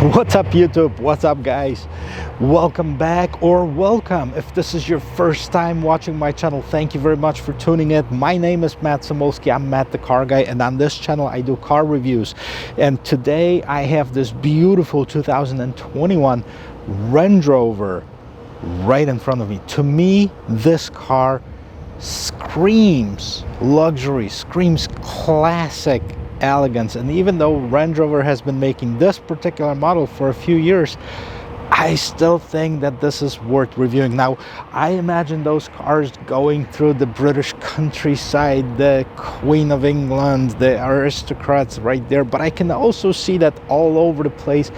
What's up YouTube? What's up guys? Welcome back, or welcome if this is your first time watching my channel. Thank you very much for tuning in. My name is Matt Samolski. I'm Matt the Car Guy, and on this channel I do car reviews. And today I have this beautiful 2021 Range Rover right in front of me. To me, this car screams luxury, screams classic elegance. And even though Range Rover has been making this particular model for a few years, I still think that this is worth reviewing. Now, I imagine those cars going through the British countryside, the Queen of England, the aristocrats right there, but I can also see that all over the place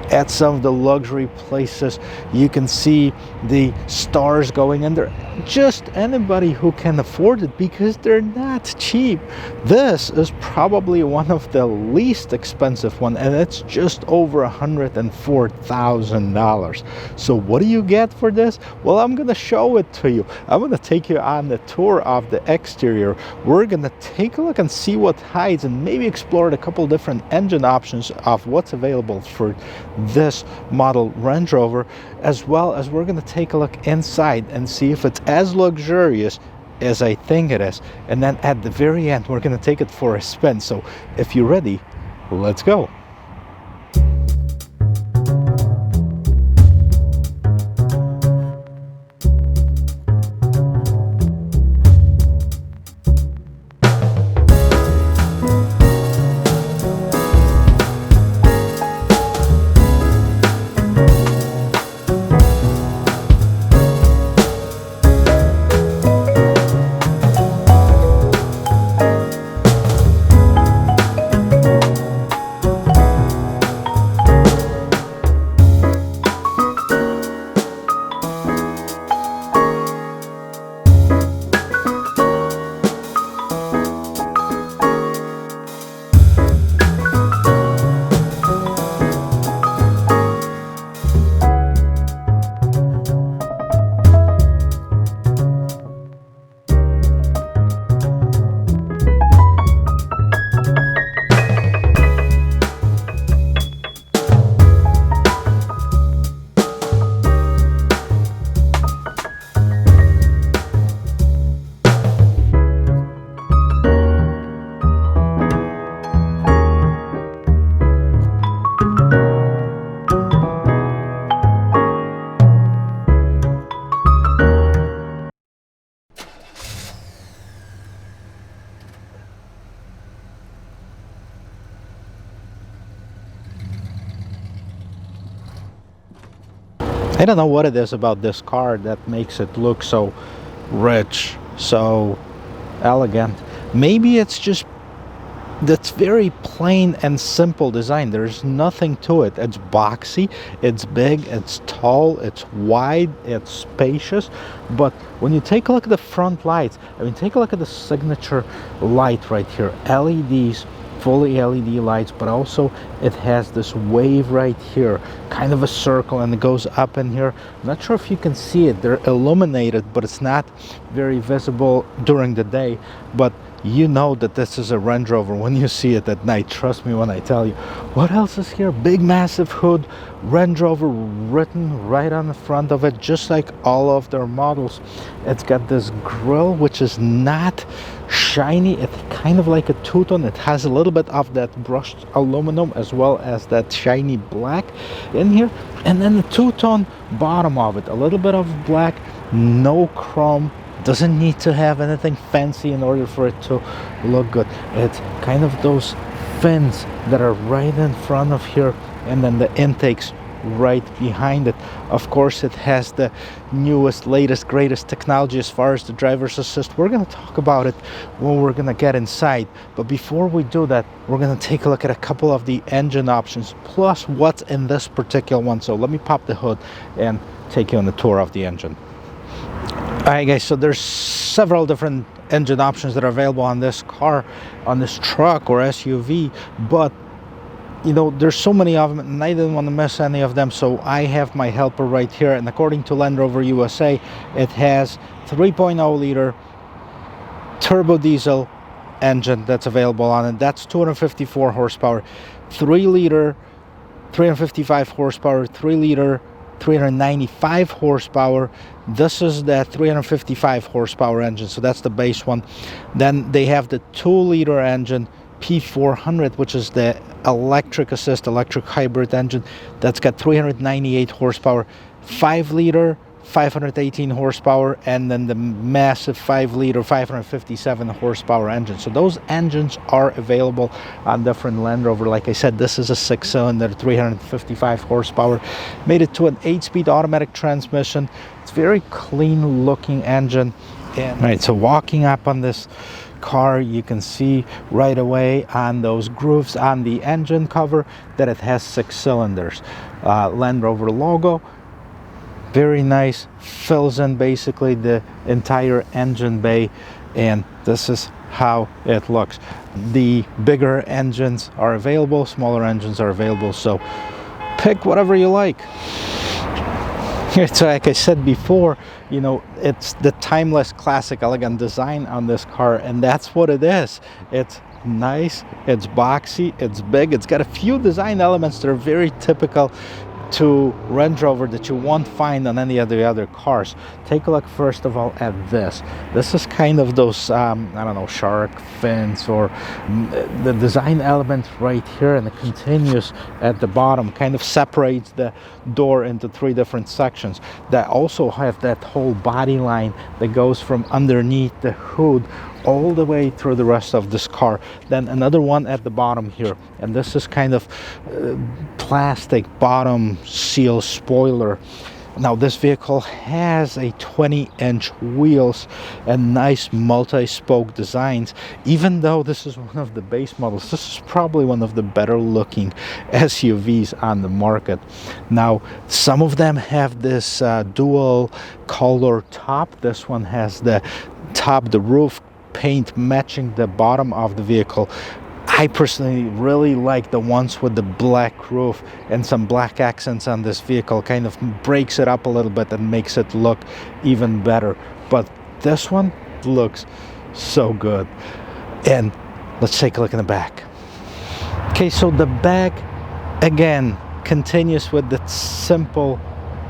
at some of the luxury places. You can see the stars going in there. Just anybody who can afford it, because they're not cheap. This is probably one of the least expensive one, and it's just over $104,000. So what do you get for this? Well, I'm gonna show it to you. I'm gonna take you on the tour of the exterior. We're gonna take a look and see what hides, and maybe explore a couple different engine options of what's available for this model Range Rover, as well as we're going to take a look inside and see if it's as luxurious as I think it is. And then at the very end, we're going to take it for a spin. So if you're ready, let's go. I don't know what it is about this car that makes it look so rich, so elegant. Maybe it's just that's very plain and simple design. There's nothing to it. It's boxy, it's big, it's tall, it's wide, it's spacious. But when you take a look at the front lights, I mean, take a look at the signature light right here. LEDs, fully LED lights, but also it has this wave right here, kind of a circle, and it goes up in here. I'm not sure if you can see it. They're illuminated, but it's not very visible during the day. But you know that this is a Range Rover when you see it at night. Trust me when I tell you. What else is here? Big massive hood, Range Rover written right on the front of it, just like all of their models. It's got this grille which is not shiny. It's kind of like a two-tone. It has a little bit of that brushed aluminum as well as that shiny black in here, and then the two-tone bottom of it, a little bit of black, no chrome. Doesn't need to have anything fancy in order for it to look good. It's kind of those fins that are right in front of here, and then the intakes right behind it. Of course, it has the newest, latest, greatest technology as far as the driver's assist. We're going to talk about it when we're going to get inside. But before we do that, we're going to take a look at a couple of the engine options, plus what's in this particular one. So let me pop the hood and take you on the tour of the engine. Alright guys, so there's several different engine options that are available on this car, on this truck or SUV, but you know, there's so many of them and I didn't want to miss any of them, so I have my helper right here. And according to Land Rover USA, it has 3.0 liter turbo diesel engine that's available on it. That's 254 horsepower. 3 liter 355 horsepower, 3-liter, 395 horsepower. This is the 355 horsepower engine, so that's the base one. Then they have the 2-liter engine, P400, which is the electric assist, electric hybrid engine. That's got 398 horsepower, 5-liter, 518 horsepower, and then the massive 5-liter 557 horsepower engine. So those engines are available on different Land Rover. Like I said, this is a 6-cylinder 355 horsepower, made it to an 8-speed automatic transmission. It's very clean looking engine. And right, so walking up on this car, you can see right away on those grooves on the engine cover that it has 6 cylinders. Land Rover logo, very nice, fills in basically the entire engine bay, and this is how it looks. The bigger engines are available, smaller engines are available, so pick whatever you like. So like I said before, you know, it's the timeless, classic, elegant design on this car, and that's what it is. It's nice, it's boxy, it's big, it's got a few design elements that are very typical to Range Rover that you won't find on any of the other cars. Take a look first of all at this. This is kind of those, I don't know, shark fins, or the design element right here, and it continues at the bottom, kind of separates the door into 3 different sections that also have that whole body line that goes from underneath the hood all the way through the rest of this car. Then another one at the bottom here, and this is kind of plastic bottom seal spoiler. Now this vehicle has a 20-inch wheels and nice multi-spoke designs. Even though this is one of the base models, this is probably one of the better looking SUVs on the market. Now some of them have this dual color top. This one has the top, the roof paint matching the bottom of the vehicle. I personally really like the ones with the black roof and some black accents on this vehicle. Kind of breaks it up a little bit and makes it look even better. But this one looks so good. And let's take a look in the back. Okay, so the back again continues with the simple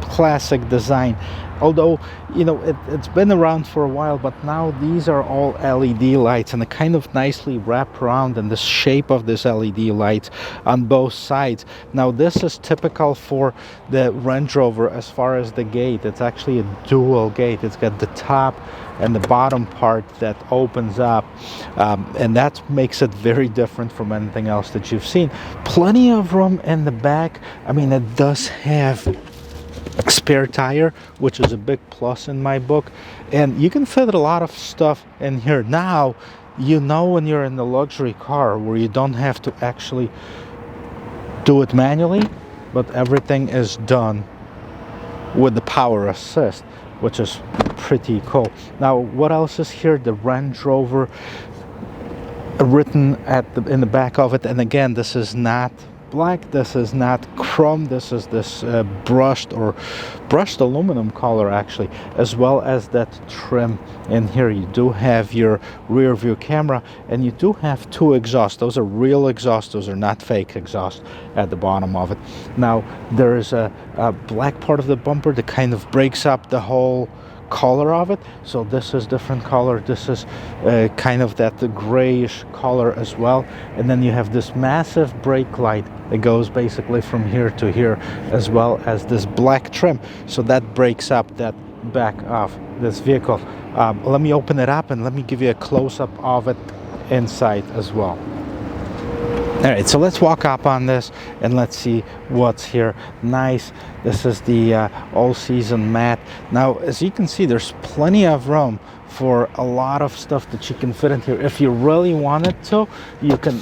classic design. Although, you know, it's been around for a while, but now these are all LED lights, and they kind of nicely wrap around in the shape of this LED lights on both sides. Now this is typical for the Range Rover as far as the gate. It's actually a dual gate. It's got the top and the bottom part that opens up, and that makes it very different from anything else that you've seen. Plenty of room in the back. I mean, it does have spare tire, which is a big plus in my book, and you can fit a lot of stuff in here. Now, you know, when you're in the luxury car where you don't have to actually do it manually, but everything is done with the power assist, which is pretty cool. Now, what else is here? The Range Rover written in the back of it, and again, this is not black, this is not chrome, this is this brushed aluminum color actually, as well as that trim in here. You do have your rear view camera, and you do have 2 exhausts. Those are real exhausts, those are not fake exhausts at the bottom of it. Now there is a black part of the bumper that kind of breaks up the whole color of it, so this is different color. This is kind of that grayish color as well, and then you have this massive brake light that goes basically from here to here, as well as this black trim, so that breaks up that back of this vehicle. Let me open it up and let me give you a close-up of it inside as well. All right, so let's walk up on this and let's see what's here. Nice. This is the all-season mat. Now, as you can see, there's plenty of room for a lot of stuff that you can fit in here. If you really wanted to, you can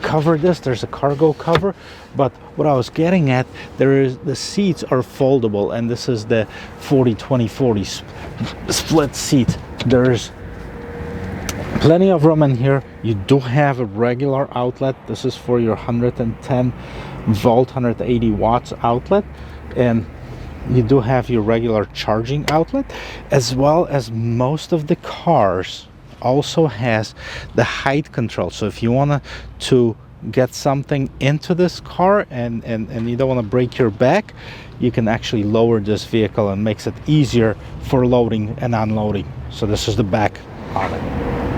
cover this. There's a cargo cover, but what I was getting at, the seats are foldable, and this is the 40-20-40 split seat. There's plenty of room in here. You do have a regular outlet. This is for your 110 volt 180 watts outlet, and you do have your regular charging outlet, as well as most of the cars also has the height control. So if you want to get something into this car and you don't want to break your back, you can actually lower this vehicle and makes it easier for loading and unloading. So this is the back of it.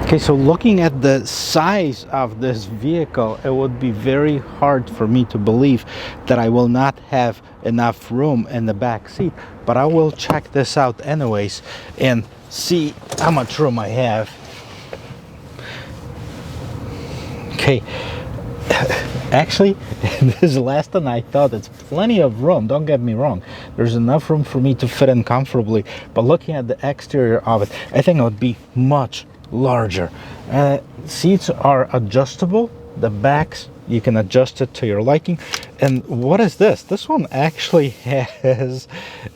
Okay, so looking at the size of this vehicle, it would be very hard for me to believe that I will not have enough room in the back seat, but I will check this out anyways and see how much room I have. Okay, actually, this is less than I thought. It's plenty of room, don't get me wrong. There's enough room for me to fit in comfortably, but looking at the exterior of it, I think it would be much larger. Seats are adjustable. The backs, you can adjust it to your liking. And what is this? This one actually has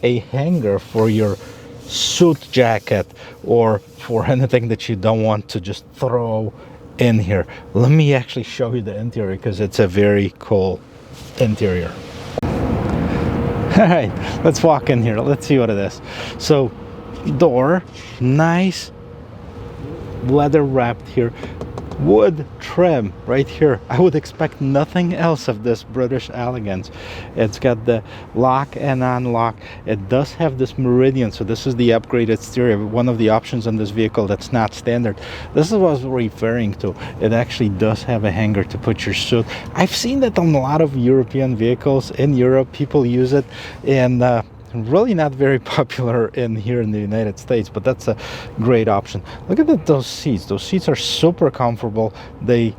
a hanger for your suit jacket or for anything that you don't want to just throw in here. Let me actually show you the interior because it's a very cool interior. All right, let's walk in here. Let's see what it is. So door, nice leather wrapped here, wood trim right here. I would expect nothing else of this British elegance. It's got the lock and unlock. It does have this meridian, so this is the upgraded stereo, one of the options on this vehicle that's not standard. This is what I was referring to. It actually does have a hanger to put your suit. I've seen that on a lot of European vehicles. In Europe, people use it, and really not very popular here in the United States, but that's a great option. Look at those seats. Those seats are super comfortable. They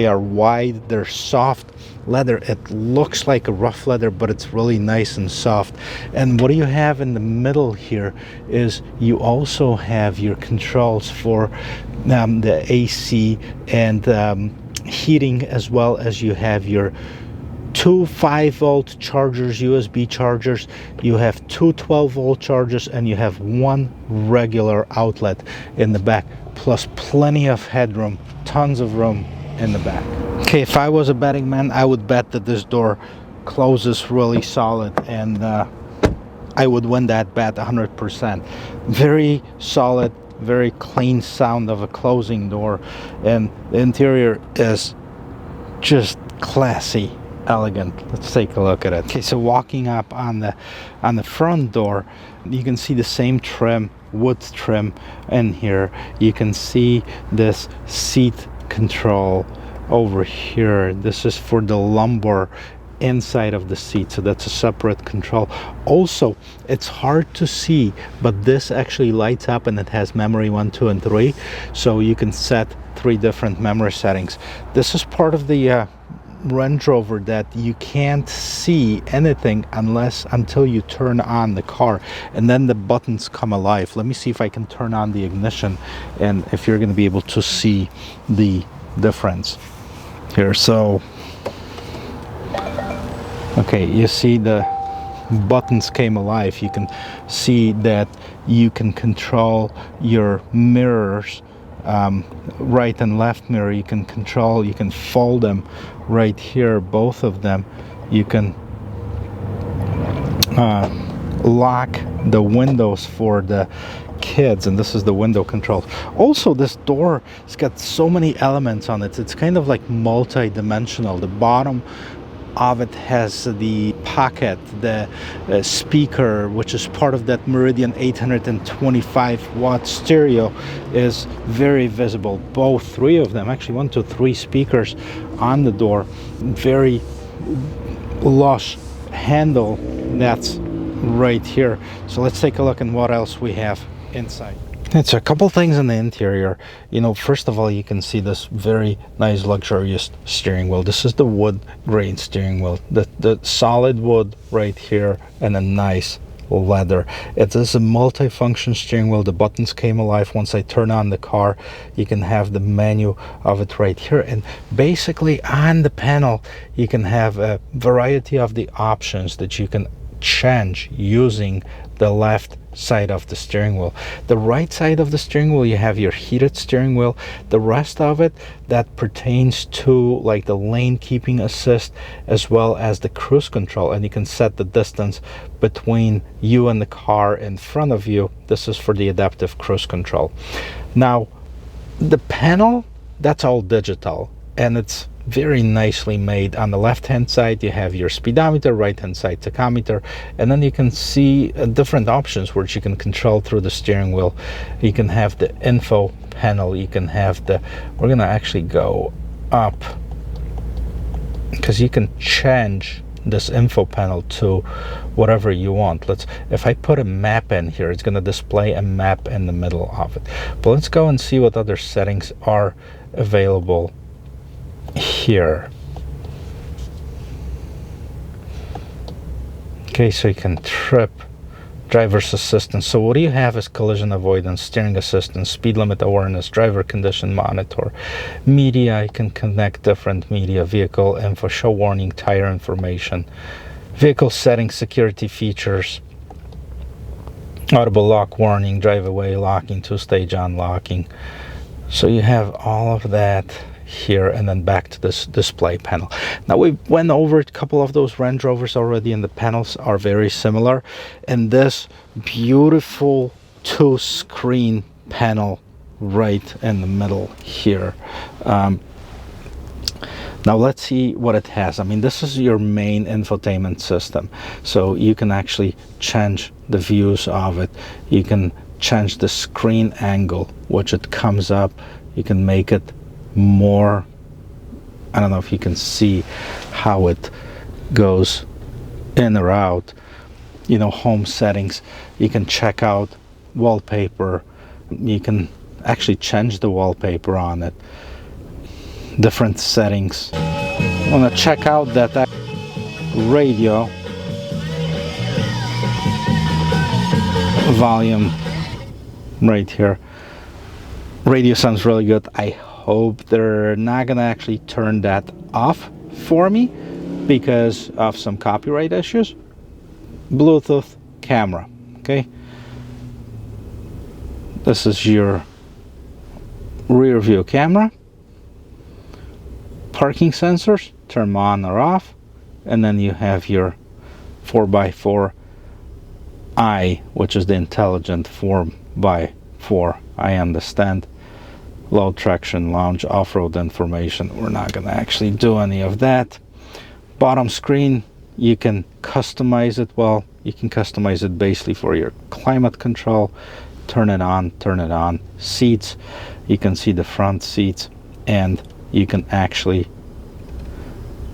are wide, they're soft leather. It looks like a rough leather, but it's really nice and soft. And what do you have in the middle here is you also have your controls for the AC and heating, as well as you have your two 5-volt chargers, USB chargers. You have two 12-volt chargers, and you have one regular outlet in the back, plus plenty of headroom, tons of room in the back. Okay, if I was a betting man, I would bet that this door closes really solid, and I would win that bet 100%. Very solid, very clean sound of a closing door, and the interior is just classy, elegant. Let's take a look at it. Okay, so walking up on the front door, you can see the same trim, wood trim in here. You can see this seat control over here. This is for the lumbar inside of the seat, so that's a separate control. Also, it's hard to see, but this actually lights up, and it has memory 1, 2, and 3, so you can set 3 different memory settings. This is part of the Range Rover that you can't see anything until you turn on the car, and then the buttons come alive. Let me see if I can turn on the ignition, and if you're going to be able to see the difference here. So okay, you see the buttons came alive. You can see that you can control your mirrors, right and left mirror. You can control, you can fold them right here, both of them. You can lock the windows for the kids, and this is the window control. Also, this door has got so many elements on it. It's kind of like multi-dimensional. The bottom of it has the pocket, the speaker, which is part of that Meridian 825 watt stereo, is very visible. Both 3 of them, actually 1, 2, 3 speakers on the door. Very lush handle that's right here. So let's take a look at what else we have inside. It's a couple things in the interior. You know, first of all, you can see this very nice luxurious steering wheel. This is the wood grain steering wheel, the solid wood right here, and a nice leather. It is a multi-function steering wheel. The buttons came alive. Once I turn on the car, you can have the menu of it right here, and basically on the panel you can have a variety of the options that you can change using the left side of the steering wheel. The right side of the steering wheel, you have your heated steering wheel. The rest of it that pertains to like the lane keeping assist, as well as the cruise control, and you can set the distance between you and the car in front of you. This is for the adaptive cruise control. Now the panel, that's all digital, and it's very nicely made. On the left hand side you have your speedometer, right hand side tachometer, and then you can see different options which you can control through the steering wheel. You can have the info panel, you can have the, we're gonna actually go up because you can change this info panel to whatever you want. If I put a map in here, it's going to display a map in the middle of it. But let's go and see what other settings are available here. Okay, so you can trip, driver's assistance. So what do you have is collision avoidance, steering assistance, speed limit awareness, driver condition monitor, media. You can connect different media, vehicle info, show warning, tire information, vehicle settings, security features, audible lock warning, drive away locking, two-stage unlocking. So you have all of that here, and then back to this display panel. Now we went over a couple of those Range Rovers already, and the panels are very similar. And this beautiful two-screen panel right in the middle here. Now let's see what it has. I mean, this is your main infotainment system, so you can actually change the views of it. You can change the screen angle which it comes up. You can make it more, I don't know if you can see how it goes in or out. You know, home settings, you can check out wallpaper, you can actually change the wallpaper on it, different settings. I want to check out that radio volume right here. Radio sounds really good. I hope they're not gonna actually turn that off for me because of some copyright issues. Bluetooth camera, okay, this is your rear view camera. Parking sensors, turn them on or off, and then you have your 4x4 I, which is the intelligent 4x4. I understand. Low traction, lounge, off-road information. We're not going to actually do any of that. Bottom screen, you can customize it. Well, you can customize it basically for your climate control. Turn it on, turn it on. Seats, you can see the front seats, and you can actually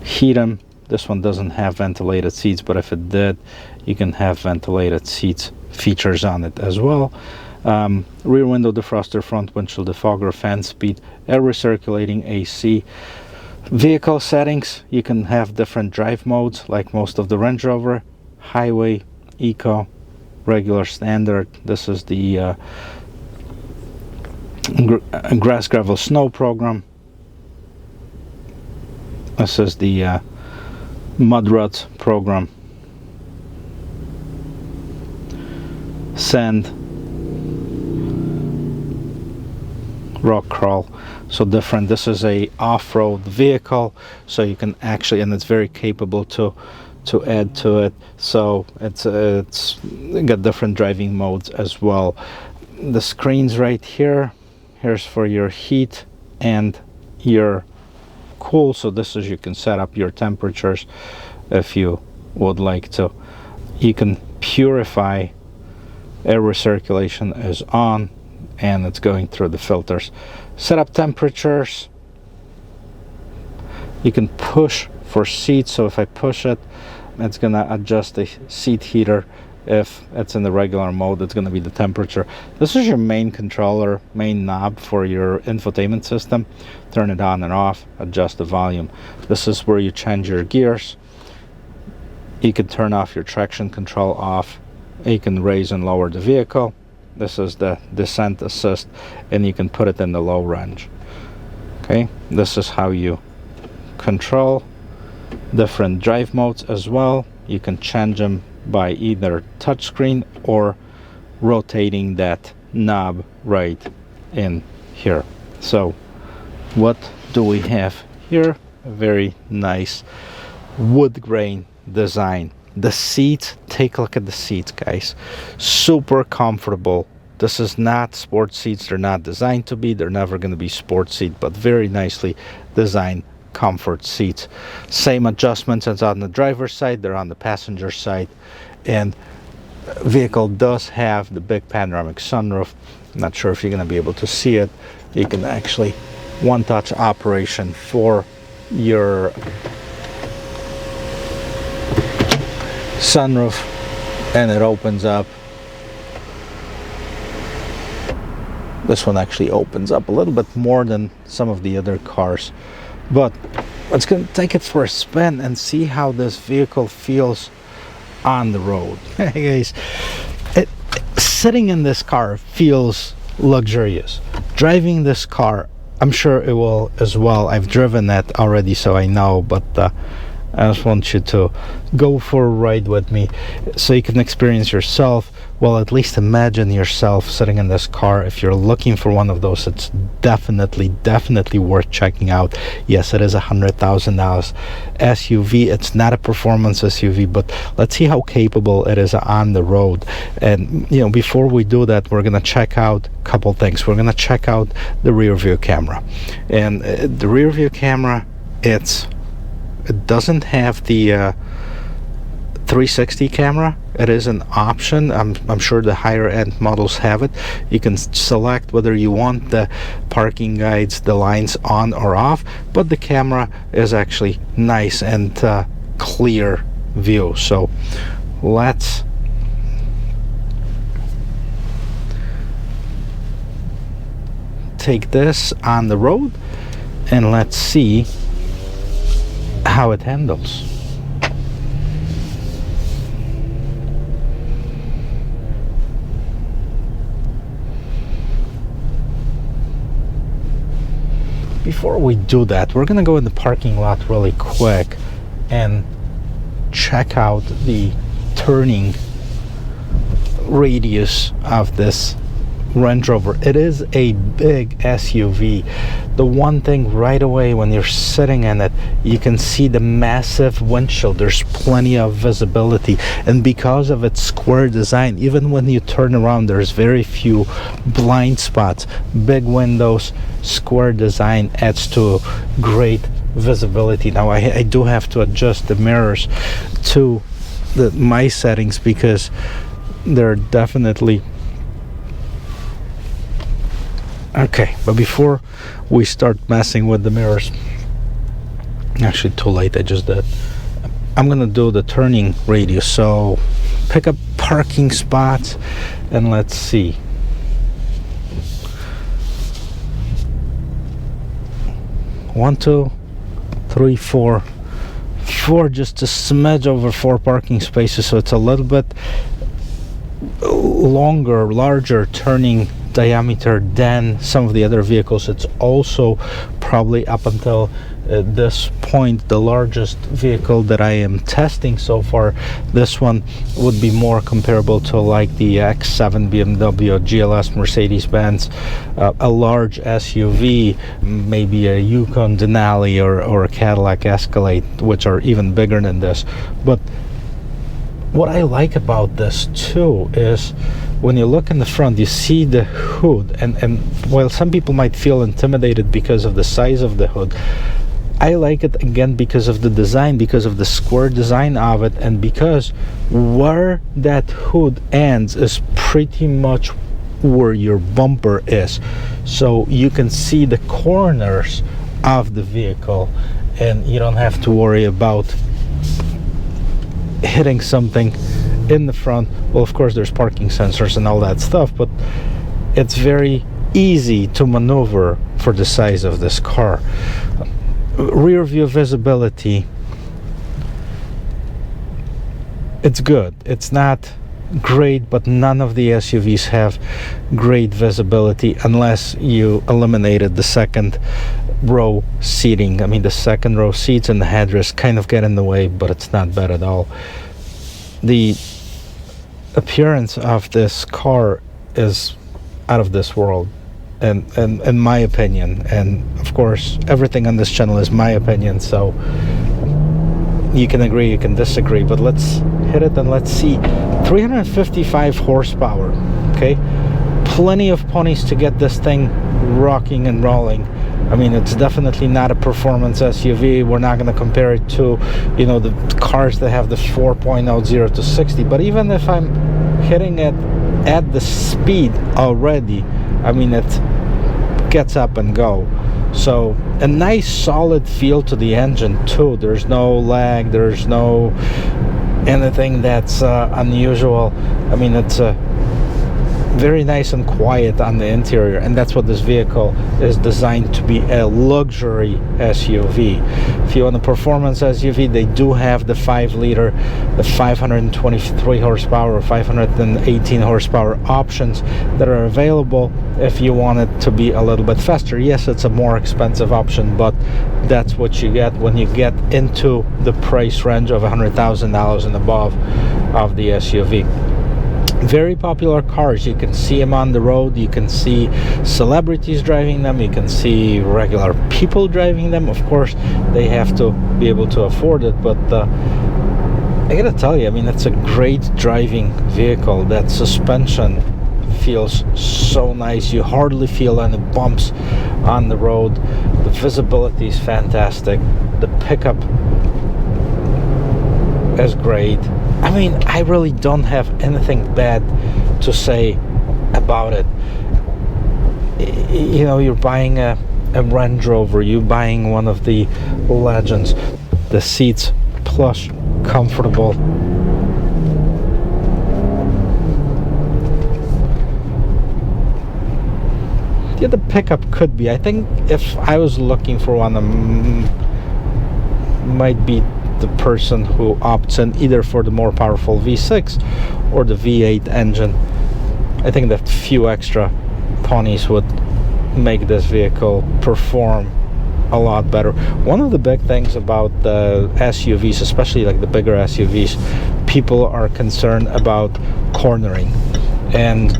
heat them. This one doesn't have ventilated seats, but if it did, you can have ventilated seats features on it as well. Rear window defroster, front windshield defogger, fan speed, air recirculating, AC. Vehicle settings, you can have different drive modes like most of the Range Rover: highway, eco, regular, standard. This is the grass, gravel, snow program. This is the mud ruts program. Sand, rock crawl, so different. This is a off-road vehicle, so you can actually, and it's very capable to add to it, so it's got different driving modes as well. The screens right here, here's for your heat and your cool, so this is, you can set up your temperatures if you would like to. You can purify, air recirculation is on and it's going through the filters. Set up temperatures. You can push for seats, so if I push it, it's gonna adjust the seat heater. If it's in the regular mode, it's gonna be the temperature. This is your main controller, main knob for your infotainment system. Turn it on and off, adjust the volume. This is where you change your gears. You can turn off your traction control off. You can raise and lower the vehicle. This is the descent assist, and you can put it in the low range. Okay, this is how you control different drive modes as well. You can change them by either touchscreen or rotating that knob right in here. So what do we have here? A very nice wood grain design. The seats, take a look at the seats, guys. Super comfortable. This is not sports seats. They're not designed to be. They're never going to be sports seat, but very nicely designed comfort seats. Same adjustments as on the driver's side, they're on the passenger side. And vehicle does have the big panoramic sunroof. I'm not sure if you're going to be able to see it. You can actually one-touch operation for your sunroof, and it opens up. This one actually opens up a little bit more than some of the other cars, but let's go take it for a spin and see how this vehicle feels on the road. Hey guys, sitting in this car feels luxurious. Driving this car, I'm sure it will as well. I've driven that already, so I know, but I just want you to go for a ride with me so you can experience yourself. Well, at least imagine yourself sitting in this car. If you're looking for one of those, it's definitely worth checking out. Yes, it is $100,000 SUV. It's not a performance SUV, but let's see how capable it is on the road. And you know, before we do that, we're gonna check out a couple things. We're gonna check out the rear view camera, and the rear view camera, it doesn't have the 360 camera. It is an option. I'm sure the higher end models have it. You can select whether you want the parking guides, the lines on or off, but the camera is actually nice and clear view. So let's take this on the road and let's see how it handles. Before we do that, we're gonna go in the parking lot really quick and check out the turning radius of this Range Rover. It is a big SUV. The one thing right away when you're sitting in it, you can see the massive windshield. There's plenty of visibility, and because of its square design, even when you turn around, there's very few blind spots. Big windows, square design adds to great visibility. Now I do have to adjust the mirrors to my settings because they're definitely okay. But before we start messing with the mirrors, actually too late, I just did. I'm gonna do the turning radius. So pick up parking spots and let's see. One, two, three, four, just a smidge over 4 parking spaces, so it's a little bit larger turning diameter than some of the other vehicles. It's also probably up until this point the largest vehicle that I am testing so far. This one would be more comparable to like the X7 BMW, GLS Mercedes-Benz, a large SUV, maybe a Yukon Denali or a Cadillac Escalade, which are even bigger than this. But what I like about this too is when you look in the front, you see the hood, and while some people might feel intimidated because of the size of the hood, I like it again because of the design, because of the square design of it, and because where that hood ends is pretty much where your bumper is. So you can see the corners of the vehicle and you don't have to worry about hitting something in the front. Well, of course there's parking sensors and all that stuff, but it's very easy to maneuver for the size of this car. Rear view visibility, it's good. It's not great, but none of the SUVs have great visibility unless you eliminated the second row seating. I mean, the second row seats and the headrest kind of get in the way, but it's not bad at all. The appearance of this car is out of this world, and in my opinion, and of course everything on this channel is my opinion, so you can agree, you can disagree, but let's hit it and let's see. 355 horsepower, okay, plenty of ponies to get this thing rocking and rolling. I mean, it's definitely not a performance SUV. We're not going to compare it to, you know, the cars that have the 4.0 0 to 60. But even if I'm hitting it at the speed already, I mean, it gets up and go. So a nice solid feel to the engine too. There's no lag, there's no anything that's unusual. I mean, it's very nice and quiet on the interior, and that's what this vehicle is designed to be, a luxury SUV. If you want a performance SUV, they do have the 5-liter, the 523 horsepower or 518 horsepower options that are available if you want it to be a little bit faster. Yes, it's a more expensive option, but that's what you get when you get into the price range of $100,000 and above of the SUV. Very popular cars. You can see them on the road, you can see celebrities driving them, you can see regular people driving them. Of course, they have to be able to afford it, but I gotta tell you, I mean, it's a great driving vehicle. That suspension feels so nice. You hardly feel any bumps on the road. The visibility is fantastic. The pickup is great. I mean, I really don't have anything bad to say about it. You know, you're buying a Range Rover, you're buying one of the legends. The seats plush, comfortable. Yeah, the pickup could be. I think if I was looking for one, might be the person who opts in either for the more powerful V6 or the V8 engine. I think that few extra ponies would make this vehicle perform a lot better. One of the big things about the SUVs, especially like the bigger SUVs, people are concerned about cornering. And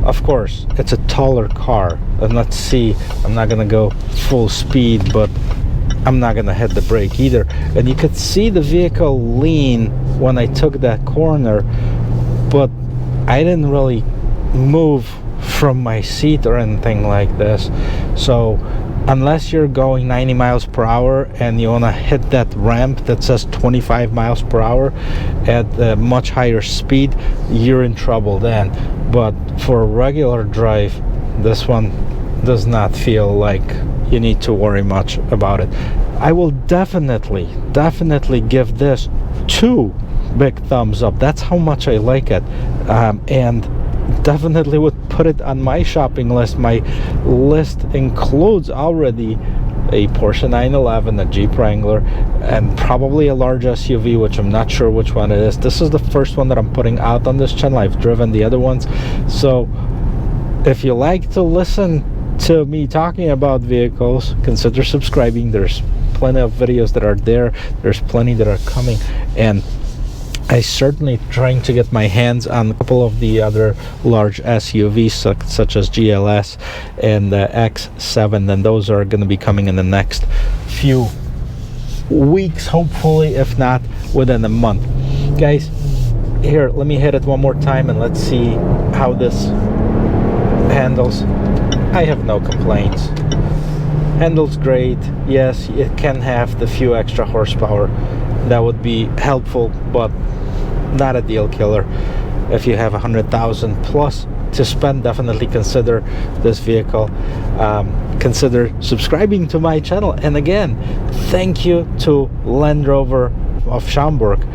of course, it's a taller car. And let's see, I'm not gonna go full speed, but I'm not gonna hit the brake either. And you could see the vehicle lean when I took that corner, but I didn't really move from my seat or anything like this. So unless you're going 90 miles per hour and you wanna hit that ramp that says 25 miles per hour at a much higher speed, you're in trouble then. But for a regular drive, this one does not feel like you need to worry much about it. I will definitely give this 2 big thumbs up. That's how much I like it, and definitely would put it on my shopping list. My list includes already a Porsche 911, a Jeep Wrangler, and probably a large SUV, which I'm not sure which one it is. This is the first one that I'm putting out on this channel. I've driven the other ones. So if you like to listen to me talking about vehicles, consider subscribing. There's plenty of videos that are there, there's plenty that are coming, and I certainly trying to get my hands on a couple of the other large SUVs such as GLS and the X7, and those are going to be coming in the next few weeks, hopefully, if not within a month. Guys, here, let me hit it one more time and let's see how this handles. I have no complaints. Handles great. Yes, it can have the few extra horsepower. That would be helpful, but not a deal killer. If you have 100,000 plus to spend, definitely consider this vehicle. Consider subscribing to my channel. And again, thank you to Land Rover of Schaumburg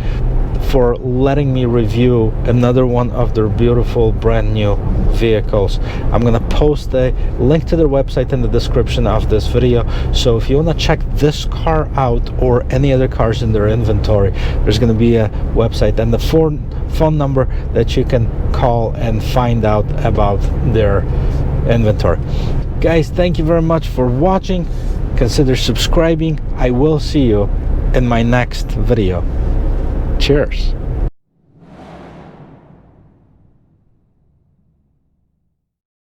for letting me review another one of their beautiful brand new vehicles. I'm gonna post a link to their website in the description of this video, so if you want to check this car out or any other cars in their inventory, there's gonna be a website and the phone number that you can call and find out about their inventory. Guys, thank you very much for watching. Consider subscribing. I will see you in my next video. Cheers.